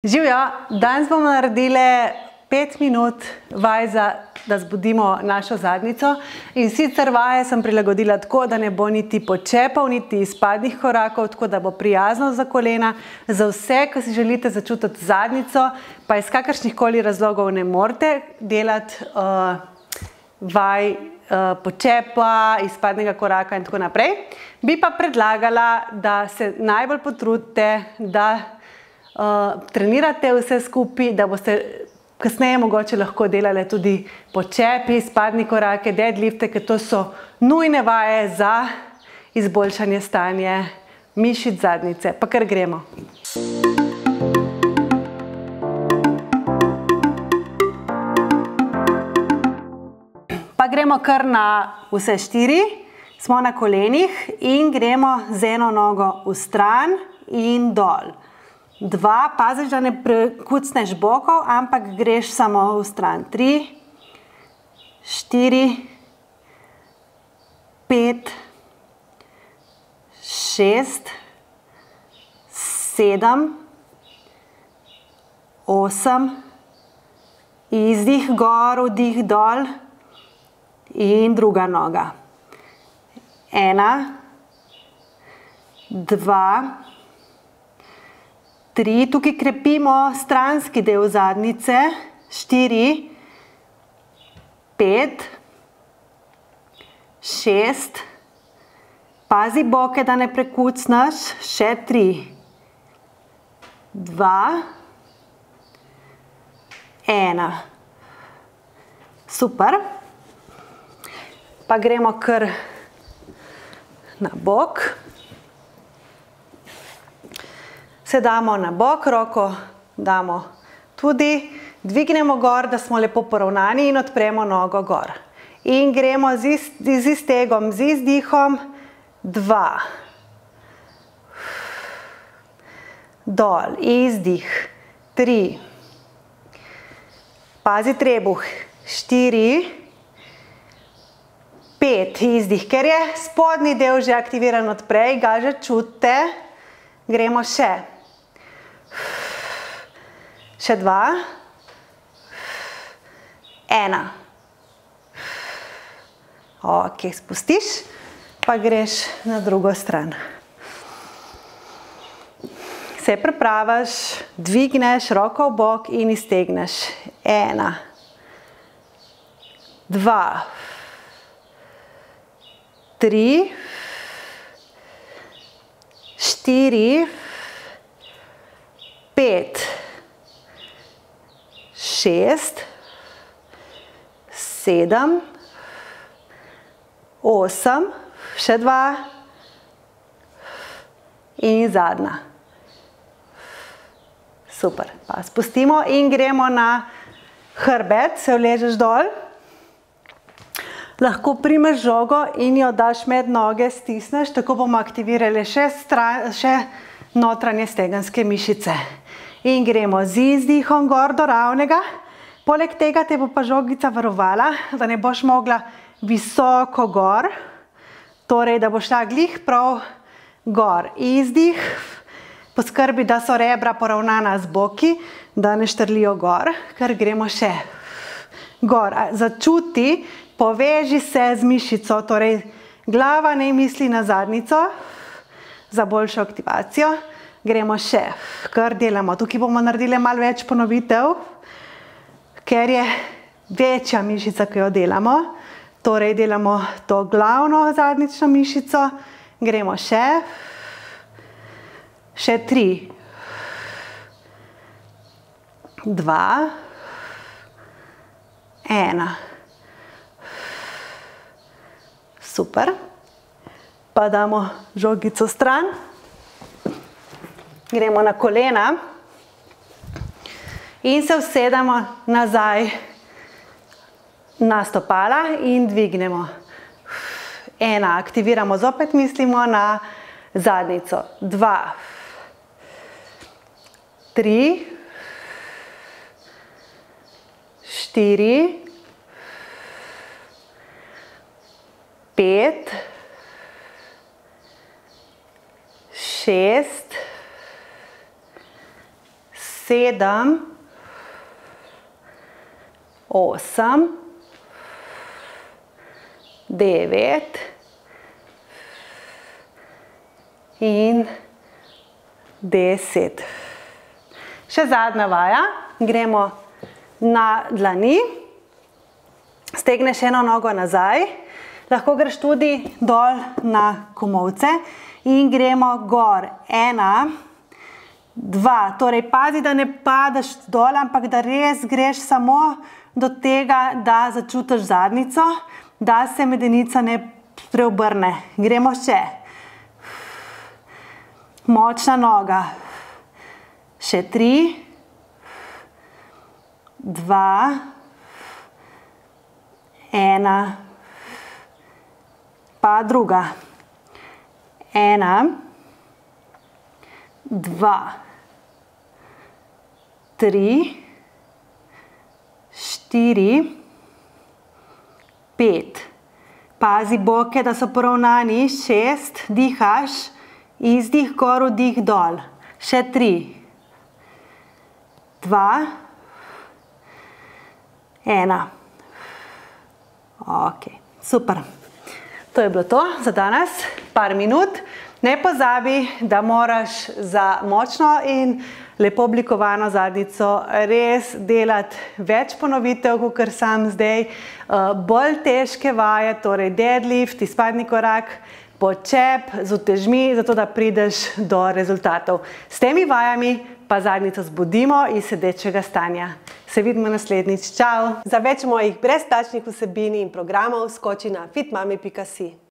Živjo, danes bomo naredili 5 minut vaj da zbudimo našo zadnjico. In sicer vaje sem prilagodila tako, da ne bo niti počepov, niti izpadnih korakov, tako da bo prijazno za kolena. Za vse, ki si želite začutiti zadnjico, pa iz kakršnihkoli razlogov ne morete delati vaj počepa, izpadnega koraka in tako naprej. Bi pa predlagala, da se najbolj potrudite, da trenirate vse skupaj, da boste kasneje mogoče lahko delali tudi počepi, izpadni korake, deadlifte, ker to so nujne vaje za izboljšanje stanja mišic zadnjice. Pa kar gremo. Pa gremo kar na vse 4, smo na kolenih in gremo z eno nogo v stran in dol. 2, paziš, da ne prekucneš bokov, ampak greš samo v stran. 3, 4, 5, 6, 7, 8, izdih gor, vdih dol in druga noga. 1, 2, 3, tukaj krepimo stranski del zadnjice, 4, 5, 6, pazi boke, da ne prekucnaš, še 3, 2, 1. Super. Pa gremo kar na bok. Se damo na bok, roko damo tudi, dvignemo gor, da smo lepo poravnani in odpremo nogo gor. In gremo z iztegom, z izdihom, 2. Dol, izdih, 3. Pazi trebuh, 4. 5, izdih, ker je spodnji del že aktiviran od prej, ga že čutite. Gremo še. Še 2. 1. Ok, spustiš, pa greš na drugo stran. Se pripraviš, dvigneš roko v bok in iztegneš. 1, 2, 3, 4, 5, 6, 7, 8, še 2 in zadnja. Super, pa spustimo in gremo na hrbet, se uležeš dol. Lahko primeš žogo in jo daš med noge, stisneš, tako bomo aktivirali še notranje stegenske mišice. In gremo z izdihom gor do ravnega. Poleg tega te bo pa žogica varovala, da ne boš mogla visoko gor, torej da bo šla glih prav gor. Izdih, poskrbi, da so rebra poravnana z boki, da ne štrlijo gor, ker gremo še gor. Začuti, poveži se z mišico, torej glava ne misli na zadnjico za boljšo aktivacijo. Gremo še, kar delamo. Tukaj bomo naredili malo več ponovitev, ker je večja mišica, ki jo delamo. Torej delamo to glavno zadnjično mišico. Gremo še 3, 2, 1. Super. Pa damo žogico stran. Gremo na kolena in se usedemo nazaj na stopala in dvignemo. 1, aktiviramo, zopet mislimo na zadnjico. 2, 3, 4, 5, 6, 7, 8, 9 in 10. Še zadnja vaja. Gremo na dlani. Stegneš eno nogo nazaj. Lahko greš tudi dol na komolce. In gremo gor. 1, 2. Torej, pazi, da ne padeš dol, ampak da res greš samo do tega, da začutiš zadnjico, da se medenica ne preobrne. Gremo še. Močna noga. Še 3, 2, 1, pa druga. 1, 2, 3, 4, 5. Pazi boke, da so poravnani. 6, dihaš. Izdih gor, vdih dol. Še 3, 2, 1. Ok, super. To je bilo to za danes. Par minut. Ne pozabi, da moraš za močno in lepo oblikovano zadnjico res delati več ponovitev, kot sam zdaj. Bolj težke vaje, torej deadlift, izpadni korak, počep z utežmi, zato da prideš do rezultatov. S temi vajami pa zadnjico zbudimo iz sedečega stanja. Se vidimo naslednjič. Čau! Za več mojih brezplačnih vsebin in programov skoči na fitmami.si.